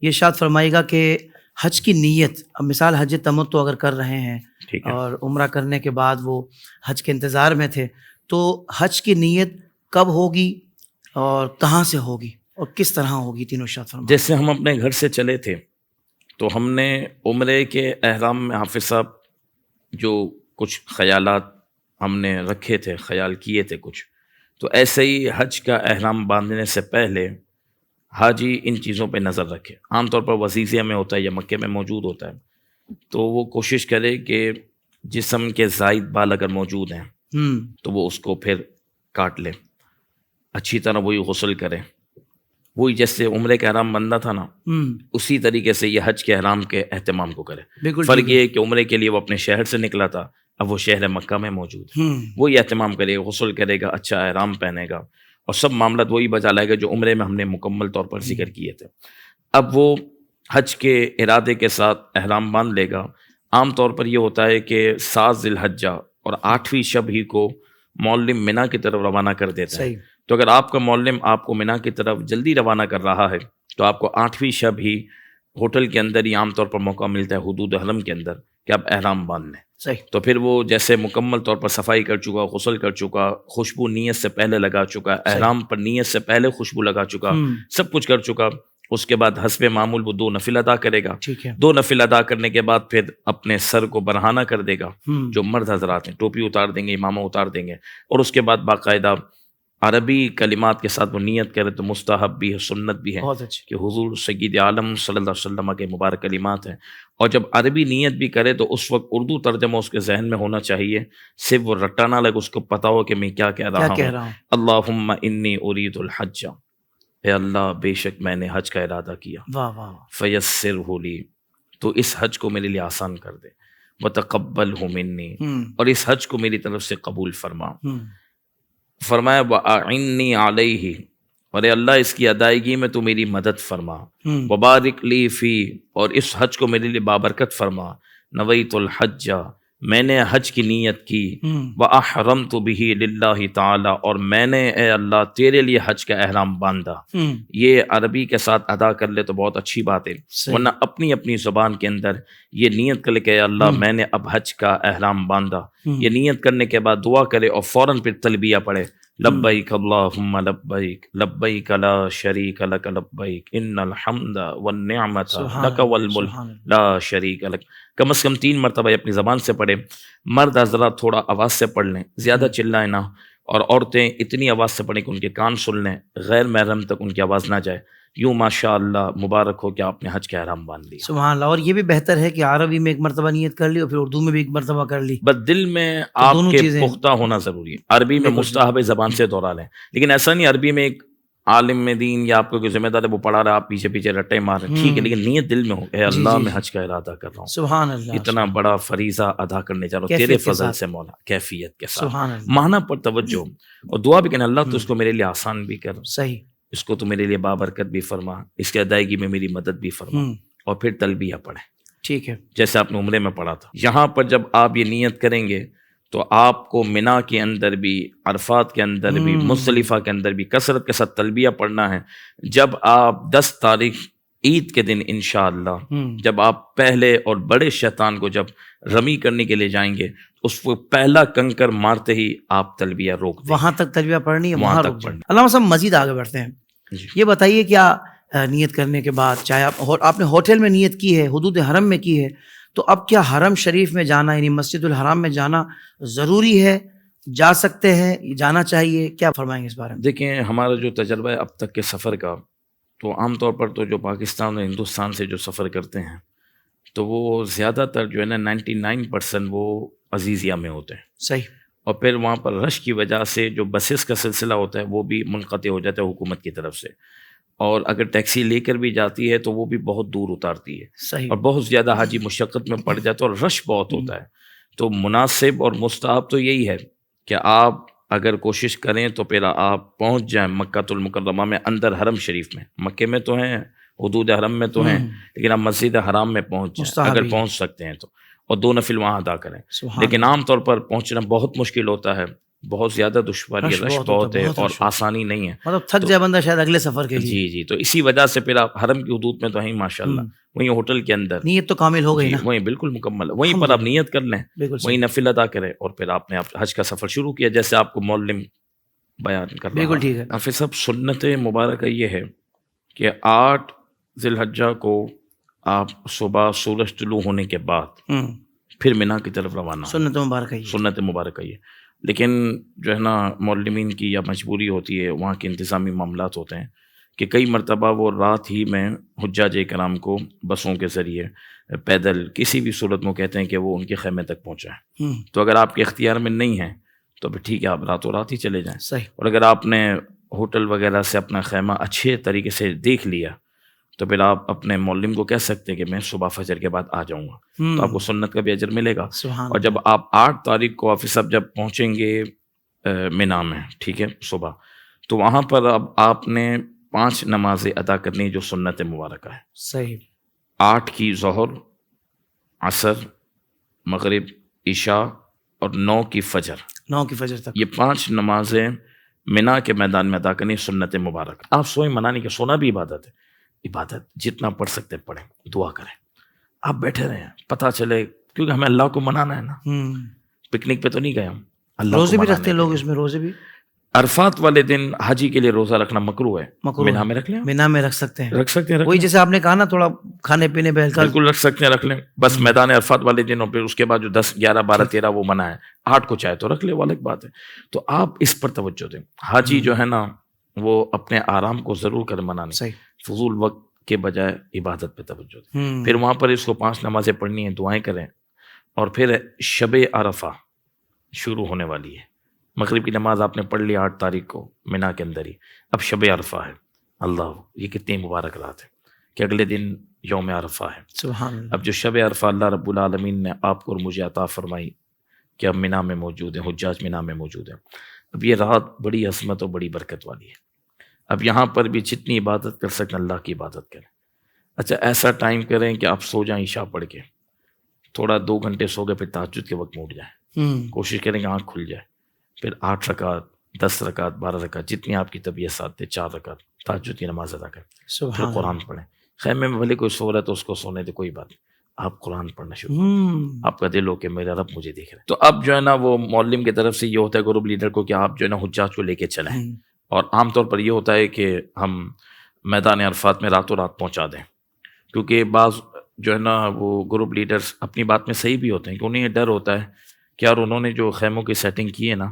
یہ ارشاد فرمائیے گا کہ حج کی نیت، اب مثال حج تمتع اگر کر رہے ہیں ٹھیک ہے، اور عمرہ کرنے کے بعد وہ حج کے انتظار میں تھے، تو حج کی نیت کب ہوگی اور کہاں سے ہوگی اور کس طرح ہوگی؟ تینوں ارشاد فرمائیے۔ جیسے ہم اپنے گھر سے چلے تھے تو ہم نے عمرے کے احرام میں حافظ صاحب جو کچھ خیالات ہم نے رکھے تھے، خیال کیے تھے کچھ، تو ایسے ہی حج کا احرام باندھنے سے پہلے حاجی ان چیزوں پہ نظر رکھے۔ عام طور پر وزیزیہ میں ہوتا ہے یا مکے میں موجود ہوتا ہے، تو وہ کوشش کرے کہ جسم کے زائد بال اگر موجود ہیں تو وہ اس کو پھر کاٹ لے، اچھی طرح وہی غسل کرے، وہی جیسے عمرے کا احرام بندہ تھا نا، اسی طریقے سے یہ حج کے احرام کے اہتمام کو کرے۔ بالکل فرق یہ ہے کہ عمرے کے لیے وہ اپنے شہر سے نکلا تھا، اب وہ شہر مکہ میں موجود ہے، وہی اہتمام کرے گا، غسل کرے گا، اچھا احرام پہنے گا اور سب معاملات وہی بجا لائے گا جو عمرے میں ہم نے مکمل طور پر ذکر کیے تھے۔ اب وہ حج کے ارادے کے ساتھ احرام باندھ لے گا۔ عام طور پر یہ ہوتا ہے کہ 7 ذی الحجہ اور 8ویں شب ہی کو معلم منا کی طرف روانہ کر دیتا ہے۔ تو اگر آپ کا معلم آپ کو منا کی طرف جلدی روانہ کر رہا ہے تو آپ کو 8ویں شب ہی ہوٹل کے اندر ہی عام طور پر موقع ملتا ہے حدود حرم کے اندر کہ آپ احرام باندھ لیں۔ تو پھر وہ جیسے مکمل طور پر صفائی کر چکا، غسل کر چکا، خوشبو نیت سے پہلے لگا چکا، احرام پر نیت سے پہلے خوشبو لگا چکا، سب کچھ کر چکا، اس کے بعد حسب معمول وہ 2 نفل ادا کرے گا۔ 2 نفل ادا کرنے کے بعد پھر اپنے سر کو برہانہ کر دے گا، جو مرد حضرات ہیں ٹوپی اتار دیں گے، امامہ اتار دیں گے، اور اس کے بعد باقاعدہ عربی کلمات کے ساتھ وہ نیت کرے تو مستحب بھی ہے، سنت بھی ہے کہ حضور سید عالم صلی اللہ علیہ وسلم کے مبارک کلمات ہیں۔ اور جب عربی نیت بھی کرے تو اس وقت اردو ترجمہ اس کے ذہن میں ہونا چاہیے، صرف وہ رٹا نہ لگے، اس کو پتا ہو کہ میں کیا کہہ رہا ہوں۔ اللہم انی ارید الحج، اے اللہ بے شک میں نے حج کا ارادہ کیا، فیسرہ لی، تو اس حج کو میرے لیے آسان کر دے، وتقبلہ منی، اور اس حج کو میری طرف سے قبول فرما۔ فرمایا وَأَعِنِّي عَلَيْهِ، اور اے اللہ اس کی ادائیگی میں تو میری مدد فرما، وَبَارِكْ لِي فِي، اور اس حج کو میرے لیے بابرکت فرما۔ نویت الحج، میں نے حج کی نیت کی، وَأَحْرَمْتُ بِهِ لِلَّهِ تعالی، اور میں نے اے اللہ تیرے لیے حج کا احرام باندھا۔ یہ عربی کے ساتھ ادا کر لے تو بہت اچھی بات ہے، ورنہ اپنی اپنی زبان کے اندر یہ نیت کر لے کہ اے اللہ میں نے اب حج کا احرام باندھا۔ یہ نیت کرنے کے بعد دعا کرے اور فوراً پھر تلبیہ پڑھے، لبیک اللہم لبیک، لبیک لا شریک لک لبیک، ان الحمد والنعمت لک والملک لا شریک لک۔ کم از کم 3 مرتبہ اپنی زبان سے پڑھے۔ مرد حضرات تھوڑا آواز سے پڑھ لیں، زیادہ چلائیں نہ، اور عورتیں اتنی آواز سے پڑھیں کہ ان کے کان سن لیں، غیر محرم تک ان کی آواز نہ جائے۔ یوں ماشاء اللہ مبارک ہو کہ آپ نے حج کا احرام باندھ لیا۔ سبحان اللہ۔ اور یہ بھی بہتر ہے کہ عربی میں 1 مرتبہ نیت کر لی اور پھر اردو میں بھی 1 مرتبہ کر لی، بس دل میں آپ کے پختہ ہونا ضروری ہے۔ عربی میں مستحب زبان سے دوہرا لیں، لیکن ایسا نہیں عربی میں ایک عالم دین یا آپ کو کوئی ذمہ دار ہے وہ پڑھا رہا ہے، آپ پیچھے پیچھے رٹے مار رہے ہیں، ٹھیک ہے، لیکن نیت دل میں ہو، اے اللہ میں حج کا ارادہ کر رہا ہوں، سبحان اللہ، اتنا بڑا فریضہ ادا کرنے جا رہا ہوں تیرے فضل سے مولا، کیفیت کے ساتھ، معنی پر توجہ، اور دعا بھی کرنا اللہ تو اس کو میرے لیے آسان بھی کر، صحیح، اس کو تو میرے لیے بابرکت بھی فرما، اس کی ادائیگی میں میری مدد بھی فرما، اور پھر تلبیہ پڑھیں، ٹھیک ہے، جیسے آپ نے عمرے میں پڑھا تھا۔ یہاں پر جب آپ یہ نیت کریں گے تو آپ کو منا کے اندر بھی، عرفات کے اندر بھی، مزدلفہ کے اندر بھی کثرت کے ساتھ تلبیہ پڑھنا ہے۔ جب آپ 10 تاریخ عید کے دن انشاءاللہ جب آپ پہلے اور بڑے شیطان کو جب رمی کرنے کے لیے جائیں گے، اس کو پہلا کنکر مارتے ہی آپ تلبیہ روک دیں، وہاں تک تلبیہ پڑھنی ہے، وہاں تک پڑھنی۔ علامہ صاحب مزید آگے بڑھتے ہیں، یہ بتائیے کیا نیت کرنے کے بعد چاہے آپ نے ہوٹل میں نیت کی ہے، حدود حرم میں کی ہے، تو اب کیا حرم شریف میں جانا یعنی مسجد الحرام میں جانا ضروری ہے؟ جا سکتے ہیں، جانا چاہیے؟ کیا فرمائیں گے اس بارے میں؟ دیکھیں ہمارا جو تجربہ ہے اب تک کے سفر کا، تو عام طور پر تو جو پاکستان اور ہندوستان سے جو سفر کرتے ہیں تو وہ زیادہ تر جو ہے نا 99% وہ عزیزیہ میں ہوتے ہیں، صحیح، اور پھر وہاں پر رش کی وجہ سے جو بسیز کا سلسلہ ہوتا ہے وہ بھی منقطع ہو جاتا ہے حکومت کی طرف سے، اور اگر ٹیکسی لے کر بھی جاتی ہے تو وہ بھی بہت دور اتارتی ہے، صحیح، اور بہت زیادہ حاجی مشقت میں پڑ جاتا ہے اور رش بہت ہوتا ہے۔ تو مناسب اور مستحب تو یہی ہے کہ آپ اگر کوشش کریں تو پھر آپ پہنچ جائیں مکہ المکرمہ میں، اندر حرم شریف میں، مکے میں تو ہیں، حدود حرم میں تو ہیں، لیکن آپ مسجد حرام میں پہنچ جائیں اگر پہنچ سکتے ہیں تو، اور 2 نفل وہاں ادا کریں۔ لیکن عام طور پر پہنچنا بہت مشکل ہوتا ہے بہت زیادہ دشواری ہے، رش بہت ہے اور آسانی نہیں ہے، مطلب تھک جائے بندہ شاید اگلے سفر کے لیے. جی تو اسی وجہ سے پھر آپ حرم کی حدود میں تو ہیں ماشاء اللہ، وہیں ہوٹل کے اندر نیت تو کامل ہو گئی نا، وہیں بالکل مکمل ہے، وہیں پر آپ نیت کر لیں، وہیں نفل ادا کریں، اور پھر آپ نے حج کا سفر شروع کیا جیسے آپ کو معلم بیان کر رہا ہے. بالکل ٹھیک ہے. حافظ صاحب سنت مبارکہ یہ ہے کہ 8 ذی الحجہ کو آپ صبح سورج طلوع ہونے کے بعد پھر مینا کی طرف روانہ، سنت مبارکہ یہ. لیکن جو ہے نا معلمین کی یا مجبوری ہوتی ہے، وہاں کے انتظامی معاملات ہوتے ہیں کہ کئی مرتبہ وہ رات ہی میں حجاج کرام کو بسوں کے ذریعے پیدل کسی بھی صورت میں کہتے ہیں کہ وہ ان کے خیمے تک پہنچائیں. تو اگر آپ کے اختیار میں نہیں ہے تو پھر ٹھیک ہے، آپ راتوں رات ہی چلے جائیں. صحیح. اور اگر آپ نے ہوٹل وغیرہ سے اپنا خیمہ اچھے طریقے سے دیکھ لیا تو پھر آپ اپنے معلم کو کہہ سکتے ہیں کہ میں صبح فجر کے بعد آ جاؤں گا، تو آپ کو سنت کا بھی اجر ملے گا. اور جب آپ 8 تاریخ کو حافظ صاحب جب پہنچیں گے مینا میں، ٹھیک ہے، صبح، تو وہاں پر اب آپ نے 5 نمازیں ادا کرنی جو سنت مبارکہ ہے. صحیح. 8 کی ظہر، عصر، مغرب، عشاء اور 9 کی فجر تک، یہ 5 نمازیں مینا کے میدان میں ادا کرنی سنت مبارک. آپ سوئیں منانی کہ سونا بھی عبادت ہے، عبادت جتنا پڑھ سکتے پڑھیں، دعا کریں، آپ بیٹھے رہیں، پتہ چلے، کیونکہ ہمیں اللہ کو منانا ہے نا، پکنک پہ تو نہیں گئے ہم. اللہ روزے بھی رکھتے ہیں لوگ، اس میں روزے بھی عرفات والے دن حاجی کے لیے روزہ رکھنا مکروہ ہے، مینا میں رکھ لیں، مینا میں رکھ سکتے ہیں، وہی جیسے آپ نے کہا نا تھوڑا کھانے پینے پہ بالکل رکھ سکتے ہیں، رکھ لیں بس میدان عرفات والے دن، اور پھر اس کے بعد جو 10 11 12 13 وہ منع ہے. 8 کو چاہے تو رکھ لے، وہ الگ بات ہے. تو آپ اس پر توجہ دیں. حاجی جو ہے نا وہ اپنے آرام کو ضرور کر منانے، فضول وقت کے بجائے عبادت پہ توجہ دیں. پھر وہاں پر اس کو 5 نمازیں پڑھنی ہیں، دعائیں کریں، اور پھر شب عرفہ شروع ہونے والی ہے. مغرب کی نماز آپ نے پڑھ لی 8 تاریخ کو مینا کے اندر ہی، اب شب عرفہ ہے. اللہ، یہ کتنی مبارک رات ہے کہ اگلے دن یوم عرفہ ہے. سبحان اللہ. اب جو شب عرفہ اللہ رب العالمین نے آپ کو اور مجھے عطا فرمائی کہ اب مینا میں موجود ہیں، حجاج مینا میں موجود ہیں. اب یہ رات بڑی عظمت اور بڑی برکت والی ہے. اب یہاں پر بھی جتنی عبادت کر سکیں اللہ کی عبادت کریں. اچھا ایسا ٹائم کریں کہ آپ سو جائیں عشاء پڑھ کے، تھوڑا 2 گھنٹے سو گئے، پھر تہجد کے وقت میں اٹھ جائیں. کوشش کریں کہ آنکھ کھل جائے، پھر 8 رکعت 10 رکعت 12 رکعت جتنی آپ کی طبیعت ساتھ دے، 4 رکعت تہجد کی نماز ادا کریں. پھر قرآن پڑھیں. خیمے میں بھلے کوئی سو رہا ہے تو اس کو سونے دے، کوئی بات نہیں، آپ قرآن پڑھنا شروع کریں. آپ کا دل ہو کہ میرا رب مجھے دیکھ رہا ہے. تو اب جو ہے نا وہ معلم کی طرف سے یہ ہوتا ہے گروپ لیڈر کو کہ آپ جو ہے نا حجاج کو لے کے چلیں. اور عام طور پر یہ ہوتا ہے کہ ہم میدان عرفات میں راتوں رات پہنچا دیں، کیونکہ بعض جو ہے نا وہ گروپ لیڈرز اپنی بات میں صحیح بھی ہوتے ہیں کہ انہیں یہ ڈر ہوتا ہے کہ یار انہوں نے جو خیموں کی سیٹنگ کی ہے نا،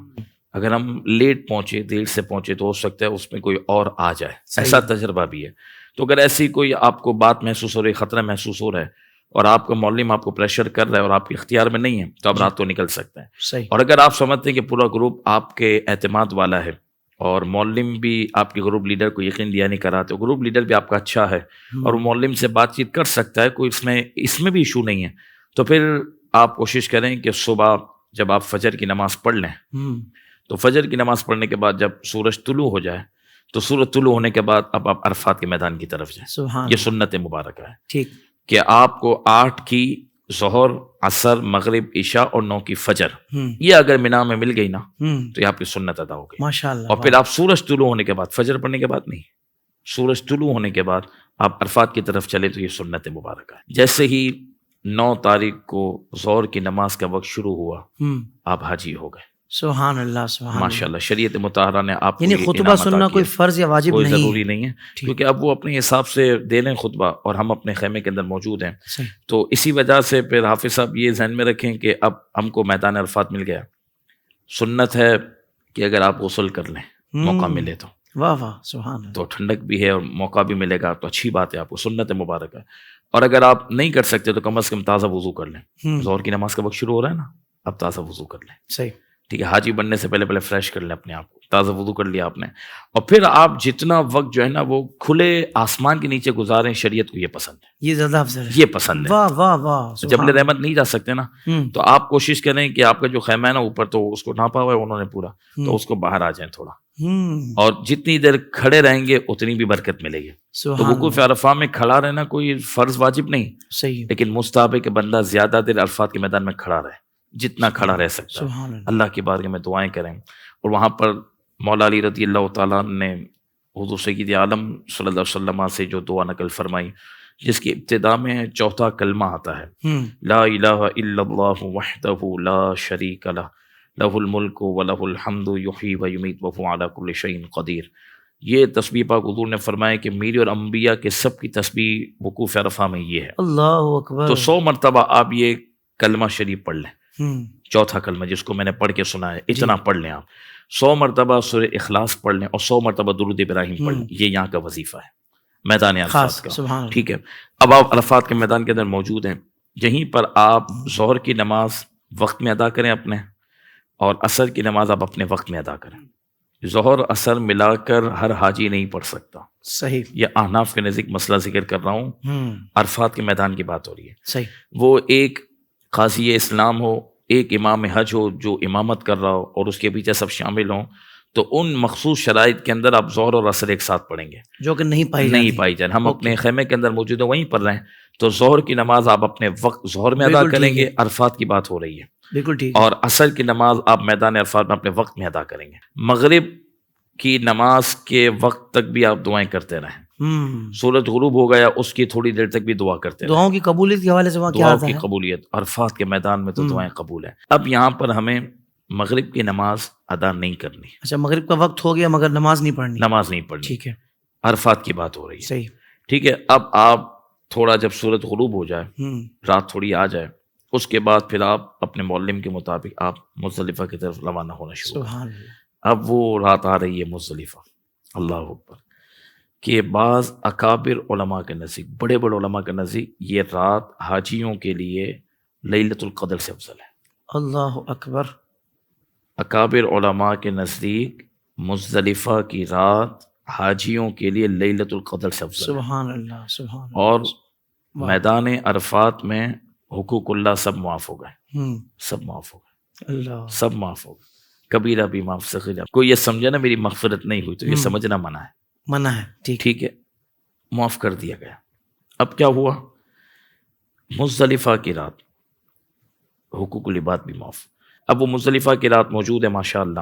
اگر ہم لیٹ پہنچے، دیر سے پہنچے، تو ہو سکتا ہے اس میں کوئی اور آ جائے. ایسا تجربہ بھی ہے. تو اگر ایسی کوئی آپ کو بات محسوس ہو رہی، خطرہ محسوس ہو رہا ہے، اور آپ کا معلم آپ کو پریشر کر رہا ہے اور آپ کے اختیار میں نہیں ہے، تو آپ رات کو نکل سکتے ہیں. اور اگر آپ سمجھتے ہیں کہ پورا گروپ آپ کے اعتماد والا ہے اور معلم بھی آپ کے گروپ لیڈر کو یقین دیا نہیں کراتے، گروپ لیڈر بھی آپ کا اچھا ہے اور وہ معلم سے بات چیت کر سکتا ہے، کوئی اس میں بھی ایشو نہیں ہے، تو پھر آپ کوشش کریں کہ صبح جب آپ فجر کی نماز پڑھ لیں، تو فجر کی نماز پڑھنے کے بعد جب سورج طلوع ہو جائے، تو سورج طلوع ہونے کے بعد اب آپ عرفات کے میدان کی طرف جائیں. یہ سنت مبارکہ ہے. ٹھیک کہ آپ کو 8 کی ظہر، عصر، مغرب، عشاء اور 9 کی فجر یہ اگر مینا میں مل گئی نا تو یہ آپ کی سنت ادا ہو گئی ماشاءاللہ. اور پھر آپ سورج طلوع ہونے کے بعد، فجر پڑھنے کے بعد نہیں، سورج طلوع ہونے کے بعد آپ عرفات کی طرف چلے تو یہ سنت مبارکہ ہے. جیسے ہی 9 تاریخ کو ظہر کی نماز کا وقت شروع ہوا آپ حاجی ہو گئے. سبحان اللہ، سبحان اللہ، ماشاء اللہ. شریعت مطہرہ نے آپ کو یعنی خطبہ سننا کوئی فرض یا واجب کوئی نہیں، ضروری نہیں ہے، کیونکہ اب وہ اپنے حساب سے دے لیں خطبہ اور ہم اپنے خیمے کے اندر موجود ہیں. تو اسی وجہ سے پھر حافظ صاحب یہ ذہن میں رکھیں کہ اب ہم کو میدان عرفات مل گیا. سنت ہے کہ اگر آپ غسل کر لیں، موقع ملے تو، واہ واہ سبحان اللہ، تو ٹھنڈک بھی ہے اور موقع بھی ملے گا تو اچھی بات ہے، آپ کو سنت مبارک ہے. اور اگر آپ نہیں کر سکتے تو کم از کم تازہ وضو کر لیں. ظہر کی نماز کا وقت شروع ہو رہا ہے نا، اب تازہ وضو کر لیں. صحیح، ٹھیک ہے. حاجی بننے سے پہلے فریش کر لیں اپنے آپ کو، تازہ وضو کر لیا آپ نے، اور پھر آپ جتنا وقت جو ہے نا وہ کھلے آسمان کے نیچے گزاریں. شریعت کو یہ پسند ہے، یہ زیادہ افضل ہے، یہ پسند ہے. واہ واہ واہ. جبل رحمت نہیں جا سکتے نا، تو آپ کوشش کریں کہ آپ کا جو خیمہ ہے نا اوپر، تو اس کو ڈھانپا ہوا ہے انہوں نے پورا، تو اس کو باہر آ جائیں تھوڑا، اور جتنی دیر کھڑے رہیں گے اتنی بھی برکت ملے گی. تو وقوف عرفہ میں کھڑا رہنا کوئی فرض واجب نہیں، صحیح، لیکن مستحب ہے کہ بندہ زیادہ دیر عرفات کے میدان میں کھڑا رہے. جتنا کھڑا رہ سکتا ہے، سبحان اللہ، اللہ کی بارگاہ میں دعائیں کریں. اور وہاں پر مولا علی رضی اللہ تعالیٰ نے حضور سید عالم صلی اللہ علیہ وسلم سے جو دعا نقل فرمائی، جس کی ابتدا میں چوتھا کلمہ آتا ہے، لا الہ الا اللہ وحدہ لا شریک لہ لہ الملک ولہ الحمد یحیی و یمیت وہو علی کل شیء قدیر. یہ تسبیح پاک حضور نے فرمایا کہ میری اور انبیاء کے سب کی تسبیح وقوف عرفہ میں یہ ہے. اللہ اکبر. تو 100 مرتبہ آپ یہ کلمہ شریف پڑھ لیں، چوتھا کلمہ جس کو میں نے پڑھ کے سنا ہے، اتنا پڑھ لیں آپ. 100 مرتبہ سورہ اخلاص پڑھ لیں اور 100 مرتبہ درود ابراہیم پڑھ لیں. یہ یہاں کا وظیفہ ہے میدان عرفات کا. ٹھیک ہے، اب آپ عرفات کے میدان کے اندر موجود ہیں، یہیں پر آپ ظہر کی نماز وقت میں ادا کریں اپنے، اور عصر کی نماز آپ اپنے وقت میں ادا کریں. ظہر عصر ملا کر ہر حاجی نہیں پڑھ سکتا. صحیح. یہ احناف کے نزدیک مسئلہ ذکر کر رہا ہوں، عرفات کے میدان کی بات ہو رہی ہے. صحیح. وہ ایک قاضی اسلام ہو، ایک امام حج ہو جو امامت کر رہا ہو، اور اس کے پیچھے سب شامل ہوں، تو ان مخصوص شرائط کے اندر آپ ظہر اور عصر ایک ساتھ پڑھیں گے، جو کہ نہیں پائی جاتی. ہم اپنے خیمے کے اندر موجود ہیں، وہیں پڑھ رہے ہیں. تو ظہر کی نماز آپ اپنے وقت ظہر میں ادا کریں گے، عرفات کی بات ہو رہی ہے. بالکل ٹھیک. اور عصر کی نماز آپ میدان عرفات میں اپنے وقت میں ادا کریں گے. مغرب کی نماز کے وقت تک بھی آپ دعائیں کرتے رہیں. سورج غروب ہو گیا اس کی تھوڑی دیر تک بھی دعا کرتے رہیں. دعاؤں کی قبولیت کے حوالے سے وہاں کیا آتا ہے؟ دعاؤں کی قبولیت عرفات کے میدان میں تو دعائیں قبول ہیں. اب یہاں پر ہمیں مغرب کی نماز ادا نہیں کرنی. اچھا، مغرب کا وقت ہو گیا مگر نماز نہیں پڑھنی. نماز نہیں پڑھنی. ٹھیک ہے، عرفات کی بات ہو رہی ہے. صحیح. ٹھیک ہے. اب آپ تھوڑا جب سورج غروب ہو جائے، رات تھوڑی آ جائے، اس کے بعد پھر آپ اپنے معلم کے مطابق آپ مزدلفہ کی طرف روانہ ہونا شروع. سبحان اللہ. اب وہ رات آ رہی ہے مزدلفہ، اللہ اکبر، کہ بعض اکابر علماء کے نزدیک، بڑے بڑے علماء کے نزدیک، یہ رات حاجیوں کے لیے لیلۃ القدر سے افضل ہے. اللہ اکبر. اکابر علماء کے نزدیک مزدلفہ کی رات حاجیوں کے لیے لیلۃ القدر سے افضل ہے. سبحان اللہ، سبحان اللہ. اور میدان عرفات میں حقوق اللہ سب معاف ہو گئے، سب معاف ہو گئے، اللہ، سب معاف ہو گئے. کبیرہ بھی معاف، صغیرہ. کوئی یہ سمجھے نا میری مغفرت نہیں ہوئی تو یہ سمجھنا منع ہے. منع ہے. ٹھیک ہے، معاف کر دیا گیا. اب کیا ہوا؟ مزدلفہ کی رات حقوق العباد بھی معاف. اب وہ مزدلفہ کی رات موجود ہے ماشاءاللہ.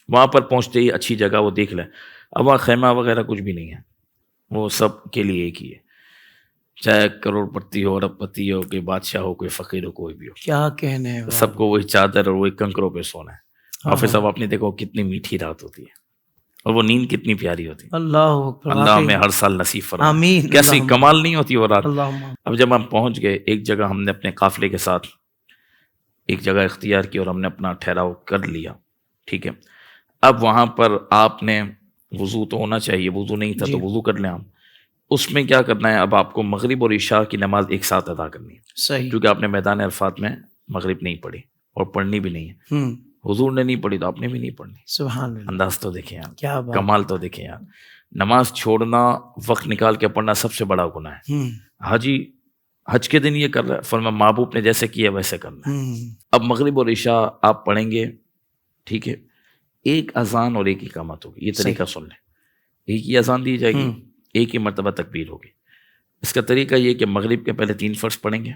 وہاں پر پہنچتے ہی اچھی جگہ وہ دیکھ لیں. اب وہاں خیمہ وغیرہ کچھ بھی نہیں ہے، وہ سب کے لیے ایک ہی ہے، چاہے کروڑ پتی ہو، ارب پتی ہو، کوئی بادشاہ ہو، کوئی فقیر ہو، کوئی بھی ہو. کیا کہنے ہیں، سب کو وہی چادر اور وہی کنکروں پہ سونا ہے. اور پھر سب آپ نے دیکھو کتنی میٹھی رات ہوتی ہے، اور وہ نیند کتنی پیاری ہوتی ہے. اللہ اکبر. اللہ ہمیں ہر سال نصیب فرمائے. آمین. کیسی کمال نہیں ہوتی وہ رات. اللہم. اب جب ہم پہنچ گئے ایک جگہ، ہم نے اپنے قافلے کے ساتھ ایک جگہ اختیار کی اور ہم نے اپنا ٹھہراؤ کر لیا. ٹھیک ہے. اب وہاں پر آپ نے وضو تو ہونا چاہیے، وضو نہیں تھا تو وضو کر لیں آپ. اس میں کیا کرنا ہے؟ اب آپ کو مغرب اور عشاء کی نماز ایک ساتھ ادا کرنی ہے. صحیح. کیونکہ آپ نے میدان عرفات میں مغرب نہیں پڑھی اور پڑھنی بھی نہیں ہے. حضور نے نہیں پڑھی تو آپ نے بھی نہیں پڑھنی. سبحان اللہ. انداز تو دیکھیں یار، کیا بات. کمال تو دیکھیں یار. نماز چھوڑنا، وقت نکال کے پڑھنا سب سے بڑا گناہ ہے. حاجی حج کے دن یہ کر رہا ہے، فرمایا محبوب نے جیسے کیا ویسے کرنا ہے. اب مغرب اور عشاء آپ پڑھیں گے، ٹھیک ہے، ایک اذان اور ایک اقامت ہوگی. یہ طریقہ سن لیں. ایک ہی اذان دی جائے گی، ایک ہی مرتبہ تکبیر ہوگی. اس کا طریقہ یہ کہ مغرب کے پہلے 3 فرض پڑھیں گے،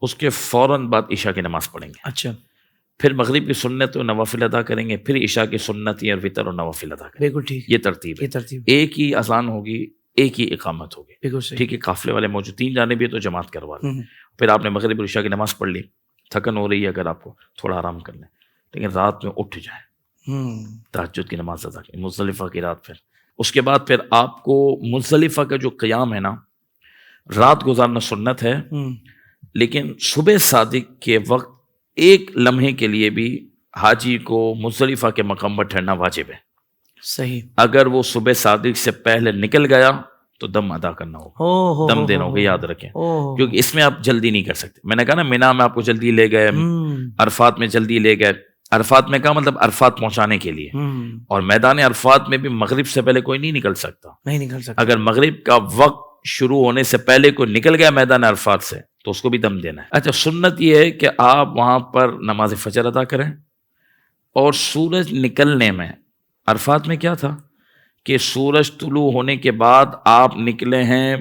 اس کے فوراً بعد عشاء کی نماز پڑھیں گے. اچھا. پھر مغرب کی سنت اور نوافل ادا کریں گے، پھر عشاء کی سنت اور وطر اور نوافل ادا کریں گے. بالکل ٹھیک. یہ ترتیب ہے. ایک ہی اذان ہوگی، ایک ہی اقامت ہوگی. بالکل ٹھیک ہے. قافلے والے موجود 3 جانے بھی ہے تو جماعت کروا لیں. پھر آپ نے مغرب اور عشاء کی نماز پڑھ لی، تھکن ہو رہی ہے اگر آپ کو، تھوڑا آرام کر لیں، لیکن رات میں اٹھ جائیں، تہجد کی نماز ادا کریں مزدلفہ کی رات. پھر اس کے بعد پھر آپ کو مزدلفہ کا جو قیام ہے نا، رات گزارنا سنت ہے، لیکن صبح صادق کے وقت ایک لمحے کے لیے بھی حاجی کو مزدلفہ کے مقام پر ٹھہرنا واجب ہے. صحیح. اگر وہ صبح صادق سے پہلے نکل گیا تو دم ادا کرنا ہوگا، دم دینا ہوگا. یاد رکھیں، کیونکہ اس میں آپ جلدی نہیں کر سکتے. میں نے کہا نا مینا میں آپ کو جلدی لے گئے، عرفات میں جلدی لے گئے. عرفات میں کا مطلب عرفات پہنچانے کے لیے، اور میدان عرفات میں بھی مغرب سے پہلے کوئی نہیں نکل سکتا. نہیں نکل سکتا. اگر مغرب کا وقت شروع ہونے سے پہلے کوئی نکل گیا میدان عرفات سے تو اس کو بھی دم دینا ہے. اچھا، سنت یہ ہے کہ آپ وہاں پر نماز فجر ادا کریں، اور سورج نکلنے میں، عرفات میں کیا تھا کہ سورج طلوع ہونے کے بعد آپ نکلے ہیں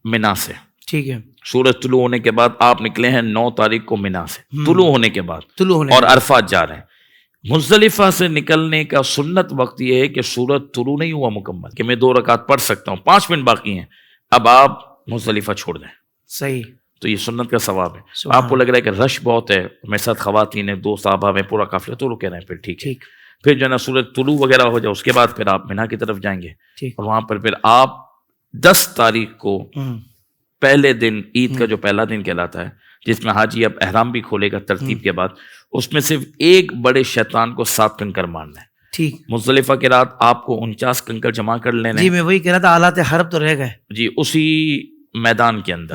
منا سے، ٹھیک ہے. سورج طلوع ہونے کے بعد آپ نکلے ہیں 9 تاریخ کو منا سے، طلوع ہونے کے بعد، اور عرفات جا رہے ہیں. مزدلفہ سے نکلنے کا سنت وقت یہ ہے کہ سورج طلوع نہیں ہوا مکمل کہ میں 2 رکعت پڑھ سکتا ہوں، 5 منٹ باقی ہیں، اب آپ مزدلفہ چھوڑ دیں. صحیح. تو یہ سنت کا ثواب ہے. آپ کو لگ رہا ہے کہ رش بہت ہے، میرے ساتھ خواتین ہیں، 2 صحابہ میں پورا قافلہ، تو رکے رہے ہیں، پھر ٹھیک ہے. پھر جو ہے نا سورج طلوع وغیرہ ہو جائے اس کے بعد پھر آپ مینا کی طرف جائیں گے، اور وہاں پر پھر آپ 10 تاریخ کو پہلے دن، عید کا جو پہلا دن کہلاتا ہے، جس میں حاجی اب احرام بھی کھولے گا ترتیب کے بعد، اس میں صرف ایک بڑے شیطان کو 7 کنکر مارنا ہے. ٹھیک. مزدلفہ کی رات آپ کو 49 کنکر جمع کر لینے. جی میں وہی کہہ رہا تھا، آلات حرب تو رہ گئے. جی اسی میدان کے اندر.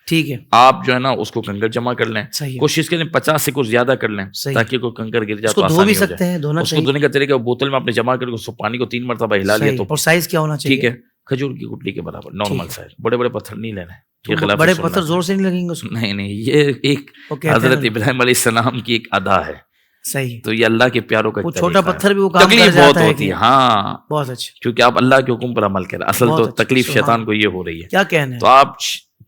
ٹھیک ہے. آپ جو ہے نا اس کو کنکر جمع کر لیں، کوشش کریں 50 سے کچھ زیادہ کر لیں تاکہ کوئی کنکر گر جائے تو آسانی ہو جائے. اس کو دھونے کا طریقہ بوتل میں اپنے جمع کر کے اس کو پانی کو 3 مرتبہ ہلا لیا تو. اور سائز کیا ہونا چاہیے؟ ٹھیک ہے، کھجور کی گٹلی کے برابر، نارمل سائز. بڑے بڑے پتھر نہیں لینے، بڑے پتھر زور سے نہیں لگیں گے اس کو. نہیں، یہ ایک حضرت ابراہیم علیہ السلام کی ایک ادا ہے. صحیح. تو یہ اللہ کے پیاروں کا چھوٹا پتھر بھی وہ کام تکلیف بہت ہوتی ہے. ہاں بہت اچھا، کیونکہ آپ اللہ کے حکم پر عمل کریں. اصل تو تکلیف شیطان کو یہ ہو رہی ہے. کیا کہنا ہے. تو آپ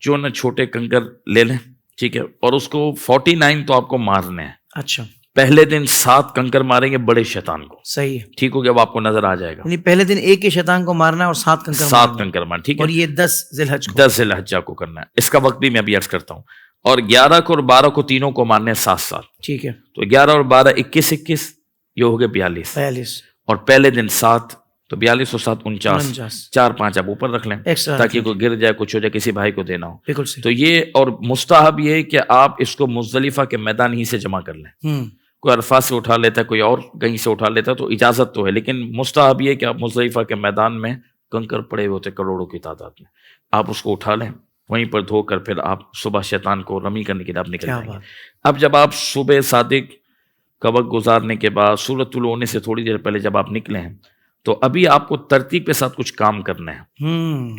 جو نا چھوٹے کنکر لے لیں، ٹھیک ہے، اور اس کو 49 تو آپ کو مارنے ہیں. اچھا. پہلے دن 7 کنکر ماریں گے بڑے شیطان کو. صحیح ہے. ٹھیک ہو گیا، وہ آپ کو نظر آ جائے گا. یعنی پہلے دن ایک ہی شیطان کو مارنا ہے اور 7 کنکر مارنا. ٹھیک ہے. اور یہ 10 ذی الحج کو، 10 ذی الحجہ کو کرنا ہے. اس کا وقت بھی میں ابھی عرض کرتا ہوں. اور 11 کو اور 12 کو تینوں کو مارنے ہیں 7. ٹھیک ہے. تو 11 اور 12 21 یہ ہو گئے 42. اور پہلے دن 7 تو 42 اور 7 49. 4-5 آپ اوپر رکھ لیں تاکہ کوئی گر جائے، کچھ ہو جائے، کسی بھائی کو دینا ہو. بالکل. تو یہ اور مستحب یہ ہے کہ آپ اس کو مزدلفہ کے میدان ہی سے جمع کر لیں. کوئی عرفات سے اٹھا لیتا ہے، کوئی اور کہیں سے اٹھا لیتا ہے، تو اجازت تو ہے، لیکن مستحب یہ کہ آپ مزدلفہ کے میدان میں کنکر پڑے ہوتے کروڑوں کی تعداد میں، آپ اس کو اٹھا لیں، وہیں پر دھو کر پھر آپ صبح شیطان کو رمی کرنے کے لیے آپ نکل جائیں گے. اب جب آپ صبح صادق کا وقت گزارنے کے بعد سورج طلوع ہونے سے تھوڑی دیر پہلے جب آپ نکلے ہیں تو ابھی آپ کو ترتیب کے ساتھ کچھ کام کرنا ہے.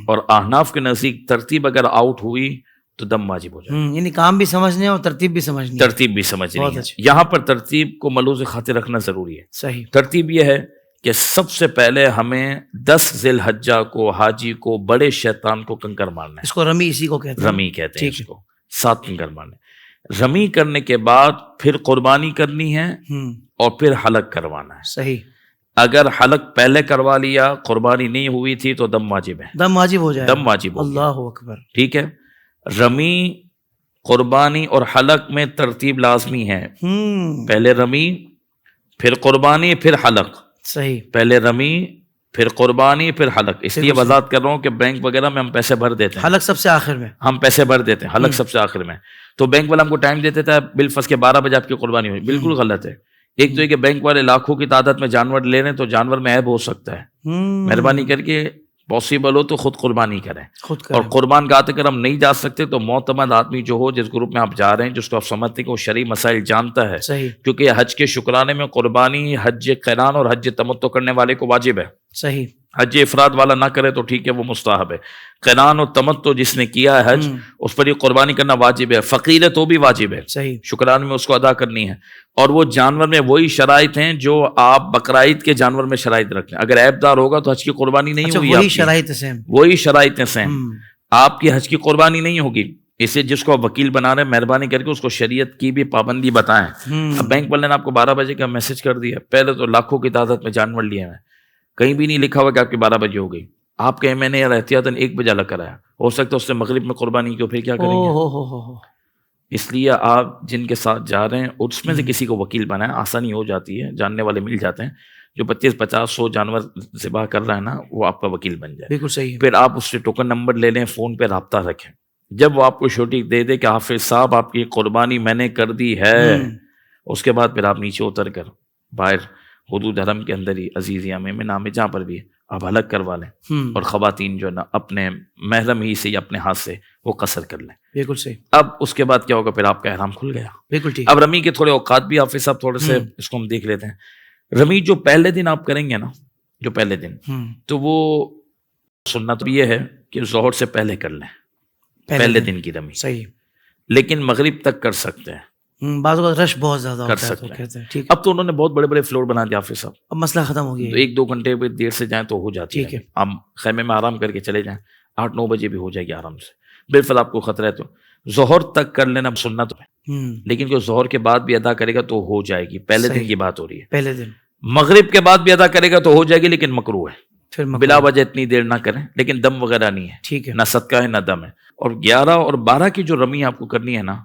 اور احناف کے نزدیک ترتیب اگر آؤٹ ہوئی تو دم واجب ہو جائے. یعنی کام بھی سمجھنے اور ترتیب بھی سمجھنی. ترتیب بھی سمجھنی ہے. یہاں پر ترتیب کو ملحوظ خاطر رکھنا ضروری ہے. صحیح. ترتیب یہ ہے کہ سب سے پہلے ہمیں 10 ذی الحجہ کو حاجی کو بڑے شیطان کو کنکر مارنا ہے. اس کو رمی اسی کو کہتے ہیں. رمی کہتے ہیں اس کو. 7 کنکر مارنے. رمی کرنے کے بعد پھر قربانی کرنی ہے اور پھر حلق کروانا ہے. صحیح. اگر حلق پہلے کروا لیا، قربانی نہیں ہوئی تھی تو دم واجب ہے. دم واجب ہو جائے. دم واجب ہو. اللہ اکبر. ٹھیک ہے. رمی، قربانی اور حلق میں ترتیب لازمی ہے. پہلے رمی، پھر قربانی، پھر حلق. صحیح. پہلے رمی، پھر قربانی، پھر حلق. اس لیے وضاحت کر رہا ہوں کہ بینک وغیرہ میں ہم پیسے بھر دیتے ہیں، حلق سب سے آخر میں ہم پیسے بھر دیتے ہیں، حلق سب سے آخر میں. تو بینک والا ہم کو ٹائم دیتے تھا بالفرض کے 12 بجے آپ کی قربانی ہوئی. بالکل غلط ہے. ایک تو یہ کہ بینک والے لاکھوں کی تعداد میں جانور لے رہے ہیں تو جانور میں عیب ہو سکتا ہے. مہربانی کر کے پاسبل ہو تو خود قربانی کریں. اور قربان گاہ تک اگر ہم نہیں جا سکتے تو معتمد آدمی جو ہو، جس گروپ میں آپ جا رہے ہیں، جس کو آپ سمجھتے ہیں کہ وہ شرعی مسائل جانتا ہے. کیونکہ حج کے شکرانے میں قربانی حج قران اور حج تمتع کرنے والے کو واجب ہے. صحیح. حج افراد والا نہ کرے تو ٹھیک ہے، وہ مستحب ہے. قران اور تمتع جس نے کیا ہے حج، اس پر یہ قربانی کرنا واجب ہے. فقیر ہے تو بھی واجب ہے. صحیح. شکرانے میں اس کو ادا کرنی ہے. اور وہ جانور میں وہی شرائط ہیں جو آپ بقرعید کے جانور میں شرائط رکھیں. اگر عیب دار ہوگا تو حج کی قربانی نہیں ہوگی. وہی شرائط سیم، وہی شرائطیں سیم. آپ کی حج کی قربانی نہیں ہوگی. اسے جس کو آپ وکیل بنا رہے ہیں، مہربانی کر کے اس کو شریعت کی بھی پابندی بتائیں. اب بینک والے نے آپ کو 12 بجے کا میسج کر دیا، پہلے تو لاکھوں کی تعداد میں جانور لیے ہیں، کہیں بھی نہیں لکھا ہوا کہ آپ کی 12 بجے ہو گئی. آپ کے میں نے احتیاطاً 1 بجے الگ کرایا، ہو سکتا ہے اس سے مغرب میں قربانی کی، پھر کیا کریں گے؟ اس لیے آپ جن کے ساتھ جا رہے ہیں اس میں سے کسی کو وکیل بنائیں، آسانی ہو جاتی ہے، جاننے والے مل جاتے ہیں. جو 25 50 100 جانور ذبح کر رہا ہے نا، وہ آپ کا وکیل بن جائے. بالکل صحیح. پھر آپ اس سے ٹوکن نمبر لے لیں، فون پہ رابطہ رکھیں. جب وہ آپ کو شوٹی دے دے کہ حافظ صاحب آپ کی قربانی میں نے کر دی ہے، اس کے بعد پھر آپ نیچے اتر کر باہر حدود حرم کے اندر ہی عزیزیہ میں نام جہاں پر بھی آپ حلق کروا لیں. اور خواتین جو ہے نا اپنے محرم ہی سے یا اپنے ہاتھ سے وہ قصر کر لیں. بالکل صحیح. اب اس کے بعد کیا ہوگا؟ پھر آپ کا احرام کھل گیا. بالکل ٹھیک. اب رمی کے تھوڑے اوقات بھی حافظ صاحب تھوڑے سے اس کو ہم دیکھ لیتے ہیں. رمی جو پہلے دن آپ کریں گے نا، جو پہلے دن، تو وہ سنت بھی یہ ہے کہ ظہر سے پہلے کر لیں، پہلے دن کی رمی. صحیح. لیکن مغرب تک کر سکتے ہیں. بعض اوقات رش بہت زیادہ کر سکتے ہیں. اب تو انہوں نے بہت بڑے بڑے فلور بنا دیا حافظ صاحب، اب مسئلہ ختم ہو گیا. 1-2 گھنٹے دیر سے جائیں تو ہو جاتی ہے. آپ خیمے میں آرام کر کے چلے جائیں، 8-9 بجے بھی ہو جائے گی آرام سے. بالفعل آپ کو خطرہ ہے تو ظہر تک کر لینا سنت ہے، لیکن جو ظہر کے بعد بھی ادا کرے گا تو ہو جائے گی، پہلے دن کی بات ہو رہی ہے، پہلے دن مغرب کے بعد بھی ادا کرے گا تو ہو جائے گی، لیکن مکروہ ہے، پھر بلا وجہ اتنی دیر نہ کریں، لیکن دم وغیرہ نہیں ہے، ٹھیک ہے، نہ صدقہ ہے نہ دم ہے۔ اور 11 اور 12 کی جو رمی آپ کو کرنی ہے نا،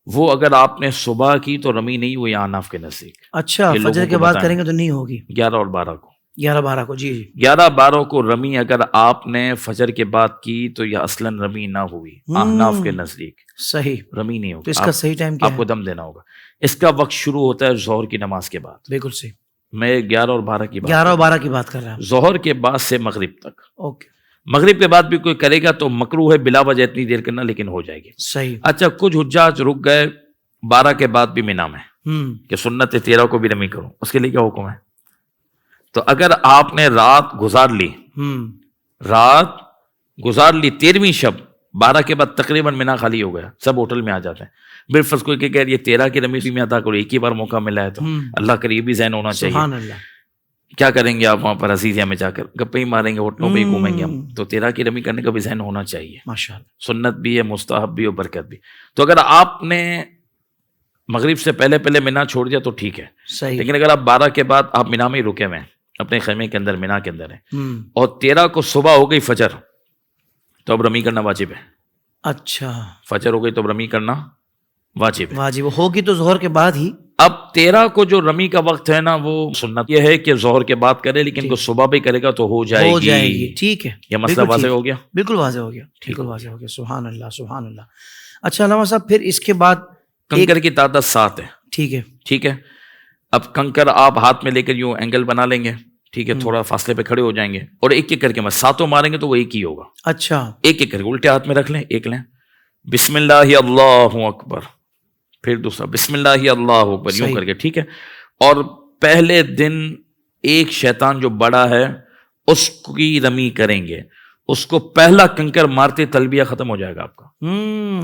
وہ اگر آپ نے صبح کی تو رمی نہیں ہوئی احناف کے نزدیک، اچھا یہ لوگوں فجر کے کو بعد بتائیں۔ کریں گے تو نہیں ہوگی 11 اور 12 کو 11-12 کو، جی 11-12 کو رمی اگر آپ نے فجر کے بعد کی تو یہ اصلاً رمی نہ ہوئی احناف کے نزدیک، صحیح۔ رمی نہیں تو ہوگی، اس کا صحیح ٹائم کیا آپ کو ہے؟ دم دینا ہوگا۔ اس کا وقت شروع ہوتا ہے ظہر کی نماز کے بعد، بالکل صحیح، میں 11 اور 12 کی بات 11 اور 12 کی بات کر رہا ہوں، ظہر کے بعد سے مغرب تک۔ اوکے مغرب کے بعد بھی کوئی کرے گا تو مکروہ ہے بلا وجہ اتنی دیر کرنا، لیکن ہو جائے گی۔ صحیح، اچھا کچھ حجاج رک گئے 12 کے بعد بھی مینا میں کہ سنت 13 کو بھی رمی کروں، اس کے لیے کیا حکم ہے؟ تو اگر آپ نے رات گزار لی 13ویں شب، 12 کے بعد تقریباً مینا خالی ہو گیا، سب ہوٹل میں آ جاتے ہیں، بالفرض کوئی کہ یہ 13 کی رمی میں ادا کرو، ایک ہی بار موقع ملا ہے تو اللہ قریبی ذہن ہونا چاہیے، سبحان اللہ، کیا کریں گے آپ وہاں پر عزیزیہ میں جا کر گپے ہی ماریں گے، ہوٹلوں پہ ہی گھومیں گے ہم، تو 13 کی رمی کرنے کا بھی ذہن ہونا چاہیے، ماشاءاللہ، سنت بھی ہے، مستحب بھی اور برکت بھی۔ تو اگر آپ نے مغرب سے پہلے مینا چھوڑ دیا تو ٹھیک ہے، صحیح، لیکن اگر آپ 12 کے بعد آپ مینا میں ہی رکے ہوئے ہیں، اپنے خیمے کے اندر مینا کے اندر ہیں، اور 13 کو صبح ہو گئی فجر تو اب رمی کرنا واجب ہے، اچھا فجر ہو گئی تو اب رمی کرنا واجب ہے۔ واجب ہوگی تو ظہر کے بعد ہی، اب 13 کو جو رمی کا وقت ہے نا، وہ سنت یہ ہے کہ ظہر کے بعد کرے، لیکن کو صبح بھی کرے گا تو ہو جائے گی، ٹھیک ہے، یہ مسئلہ واضح ہو گیا، بالکل واضح ہو گیا، بالکل واضح ہو گیا، سبحان اللہ سبحان اللہ۔ اچھا علامہ صاحب، پھر اس کے بعد کنکر کی تعداد 7 ہے، ٹھیک ہے، ٹھیک ہے، اب کنکر آپ ہاتھ میں لے کر یوں اینگل بنا لیں گے، ٹھیک ہے، تھوڑا فاصلے پہ کھڑے ہو جائیں گے، اور ایک ایک کر کے ساتوں ماریں گے تو وہ ایک ہی ہوگا، اچھا ایک ایک کر کے الٹے ہاتھ میں رکھ لیں، ایک لیں، بسم اللہ اللہ اکبر، پھر دوسرا بسم اللہ اللہ اکبر، یوں کر کے، ٹھیک ہے۔ اور پہلے دن ایک شیطان جو بڑا ہے اس کی رمی کریں گے، اس کو پہلا کنکر مارتے تلبیہ ختم ہو جائے گا آپ کا،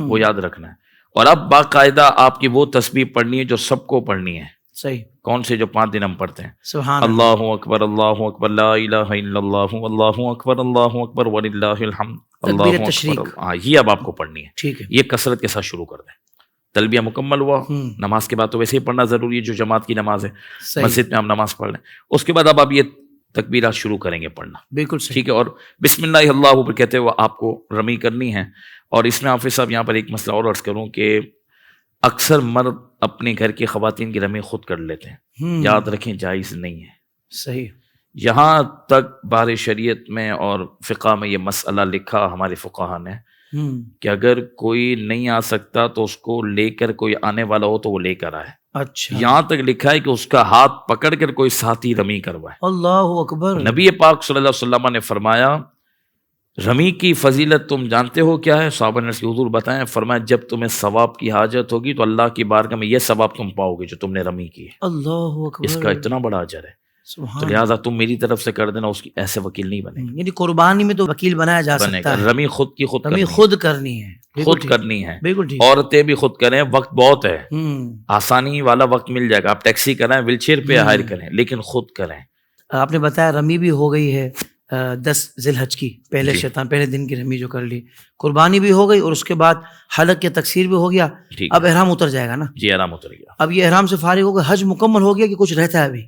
وہ یاد رکھنا ہے۔ اور اب باقاعدہ آپ کی وہ تسبیح پڑھنی ہے جو سب کو پڑھنی ہے، صحیح، کون سے جو 5 دن ہم پڑھتے ہیں، سبحان اللہ اکبر لا الہ الا اللہ، اللہ اکبر وللہ الحمد، تکبیر اللہ تشریق، اکبر، ہاں یہ اب آپ کو پڑھنی ہے، ٹھیک ہے، یہ کثرت کے ساتھ شروع کر دیں۔ تلبیہ مکمل ہوا، نماز کے بعد تو ویسے ہی پڑھنا ضروری ہے جو جماعت کی نماز ہے، صحیح، مسجد میں ہم نماز پڑھ لیں، اس کے بعد اب آپ یہ تکبیرات شروع کریں گے پڑھنا، بالکل صحیح، ٹھیک ہے۔ اور بسم اللہ اللہ اوپر کہتے ہوئے آپ کو رمی کرنی ہے۔ اور اس میں حافظ صاحب یہاں پر ایک مسئلہ اور عرض کروں کہ اکثر مرد اپنے گھر کی خواتین کی رمی خود کر لیتے ہیں، یاد رکھیں جائز نہیں ہے، صحیح، یہاں تک بار شریعت میں اور فقہ میں یہ مسئلہ لکھا ہمارے فقہا نے کہ اگر کوئی نہیں آ سکتا تو اس کو لے کر کوئی آنے والا ہو تو وہ لے کر آئے، اچھا، یہاں تک لکھا ہے کہ اس کا ہاتھ پکڑ کر کوئی ساتھی رمی کروائے۔ اللہ اکبر، نبی پاک صلی اللہ علیہ وسلم نے فرمایا رمی کی فضیلت تم جانتے ہو کیا ہے؟ صحابہ نے حضور بتائیں، فرمایا جب تمہیں ثواب کی حاجت ہوگی تو اللہ کی بارگاہ میں یہ ثواب تم پاؤ گے جو تم نے رمی کی ہے، اللہ اکبر، اس کا اتنا بڑا اجر ہے، سبحان تو لہٰذا تم میری طرف سے کر دینا، اس کی ایسے وکیل نہیں بنے یعنی قربانی میں تو وکیل بنایا جا بنے سکتا گا، ہے، رمی خود کی خود رمی کرنی خود کرنی ہے، ہے، خود کرنی ہے، بالکل ٹھیک، عورتیں بھی خود کریں، وقت بہت ہے، آسانی والا وقت مل جائے گا، آپ ٹیکسی کریں، ویل چیئر پہ ہائر کریں، لیکن خود کریں۔ آپ نے بتایا رمی بھی ہو گئی ہے 10 ذی الحج کی، پہلے شیطان پہلے دن کی رمی جو کر لی، قربانی بھی ہو گئی، اور اس کے بعد حلق کے تکسیر بھی ہو گیا، اب احرام اتر جائے گا نا؟ جی احرام اتر گیا، اب یہ احرام سے فارغ ہو گیا، حج مکمل ہو گیا کہ کچھ رہتا ہے ابھی؟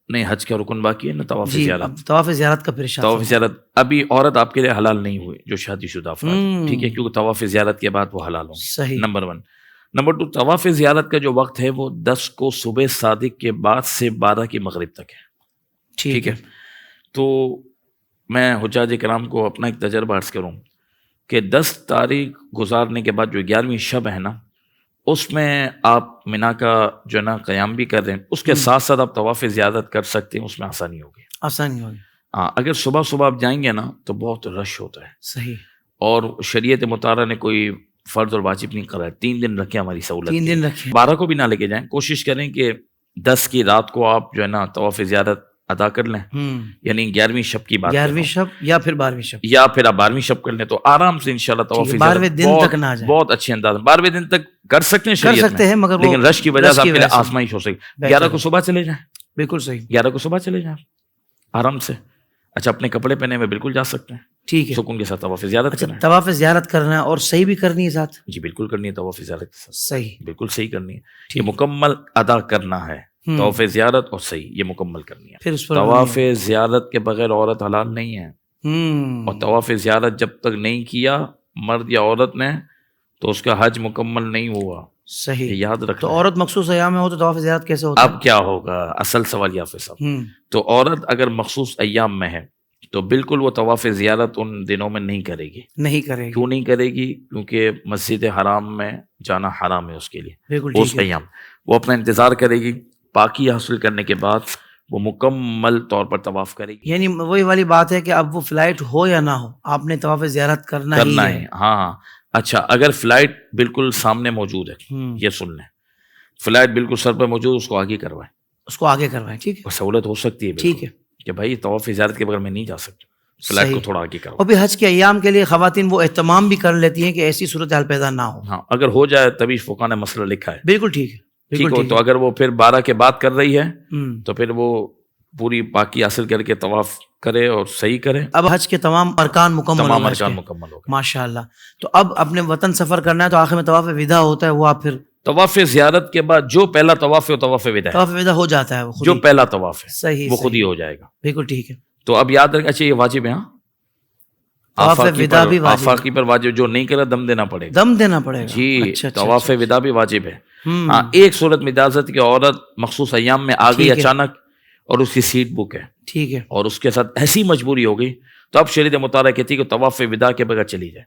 نہیں، حج کا رکن باقی ہے نا، طواف جی، زیارت، اب طواف زیارت کا پھر ارشاد طواف زیارت ابھی عورت آپ کے لیے حلال نہیں ہوئی جو شادی شدہ افراد، ٹھیک ہے، کیونکہ طواف زیارت کے بعد وہ حلال ہوں، صحیح، نمبر 1۔ نمبر 2، طواف زیارت کا جو وقت ہے وہ 10 کو صبح صادق کے بعد سے 12 کی مغرب تک ہے، ٹھیک ہے۔ تو میں حجاج کرام کو اپنا ایک تجربہ عرض کروں کہ 10 تاریخ گزارنے کے بعد جو 11ویں شب ہے نا، اس میں آپ مینا کا جو ہے نا قیام بھی کر رہے ہیں، اس کے ساتھ ساتھ آپ طواف زیارت کر سکتے ہیں، اس میں آسانی ہوگی، آسانی ہوگی، ہاں۔ اگر صبح صبح آپ جائیں گے نا تو بہت رش ہوتا ہے، صحیح، اور شریعت مطالعہ نے کوئی فرض اور واجب نہیں کرا ہے، 3 دن رکھیں ہماری سہولت، 3 دن رکھیں، 12 کو بھی نہ لے کے جائیں، کوشش کریں کہ 10 کی رات کو آپ جو ہے نا طواف زیارت ادا کر لیں، یعنی 11ویں شب کی بات، 11ویں شب یا پھر 12ویں شب، یا پھر آپ 12ویں شب کر لیں تو آرام سے انشاءاللہ طواف زیارت 12ویں دن تک نہ جائیں، بہت اچھے انداز میں 12ویں دن تک کر سکتے ہیں، کر شریعت سکتے ہیں، مگر لیکن رش کی وجہ سے آپ کے لیے سے آزمائش ہو سکے۔ 11 کو صبح چلے جائیں، بالکل صحیح، 11 کو صبح چلے جائیں آرام سے، اچھا اپنے کپڑے پہنے ہوئے بالکل جا سکتے ہیں، ٹھیک ہے. سکون کے ساتھ طواف زیارت اچھا کرنا ہے. طواف زیارت کرنا ہے اور صحیح بھی کرنی ہے ساتھ. جی بالکل کرنی ہے طواف زیارت کے ساتھ. صحیح. بالکل صحیح کرنی ہے. یہ مکمل ادا کرنا ہے. طواف زیارت اور صحیح یہ مکمل کرنی ہے. پھر اس پر طواف زیارت کے بغیر عورت حلال نہیں ہے. اور طواف زیارت جب تک نہیں کیا مرد یا عورت نے تو اس کا حج مکمل نہیں ہوا. صحیح. یہ یاد رکھنا. تو عورت مخصوص ایام میں ہو تو طواف زیارت کیسے ہوتا ہے؟ اب کیا ہوگا اصل سوال یافر صاحب. تو عورت اگر مخصوص ایام میں ہے تو بالکل وہ طواف زیارت ان دنوں میں نہیں کرے گی. نہیں کرے گی. کیوں نہیں کرے گی؟ کیونکہ مسجد حرام میں جانا حرام ہے اس کے لیے. بالکل اس ایام وہ اپنا انتظار کرے گی. پاکی حاصل کرنے کے بعد وہ مکمل طور پر طواف کرے گی. یعنی وہی والی بات ہے کہ اب وہ فلائٹ ہو یا نہ ہو آپ نے طواف زیارت کرنا ہی ہے. ہاں. اچھا اگر فلائٹ بالکل سامنے موجود ہے یہ سن لیں. فلائٹ بالکل سر پہ موجود اس کو آگے کروائیں. اس کو آگے کروائیں. ٹھیک ہے. سہولت ہو سکتی ہے. ٹھیک ہے کہ بھائی طواف زیارت کے بغیر میں نہیں جا سکتا. فلائٹ کو تھوڑا آگے کرو. اور بھی حج کے ایام کے لیے خواتین وہ اہتمام بھی کر لیتی ہیں کہ ایسی صورتحال پیدا نہ ہو. ہاں اگر ہو جائے تبھی فقہ نے مسئلہ لکھا ہے. بالکل ٹھیک ہے. ٹھیک ہو تو اگر وہ پھر 12 کے بعد کر رہی ہے تو پھر وہ پوری پاکی حاصل کر کے طواف کرے اور صحیح کرے. اب حج کے تمام ارکان مکمل ہو گئے. ماشاء اللہ. تو اب اپنے وطن سفر کرنا ہے تو آخر میں طواف وداع ہوتا ہے. وہ آپ پھر طواف زیارت کے بعد جو پہلا طواف ہے طواف وداع. طواف وداع ہو جاتا ہے وہ جو پہلا طواف ہے. صحیح. وہ خود ہی ہو جائے گا. بالکل ٹھیک ہے. تو اب یاد رکھنا چاہیے واجب ہے. ہاں طواف وداع بھی واجب. آفاقی پر واجب جو نہیں کرا دم دینا پڑے گا. دم دینا پڑے گا. جی طواف وداع بھی واجب ہے. ہاں ایک صورت میں اجازت کہ عورت مخصوص ایام میں آ گئی اچانک اور اس کی سیٹ بک ہے. ٹھیک ہے. اور اس کے ساتھ ایسی مجبوری ہو گئی تو اب شریعت مطالعہ کہتی ہے کہ طواف وداع کے بغیر چلی جائے.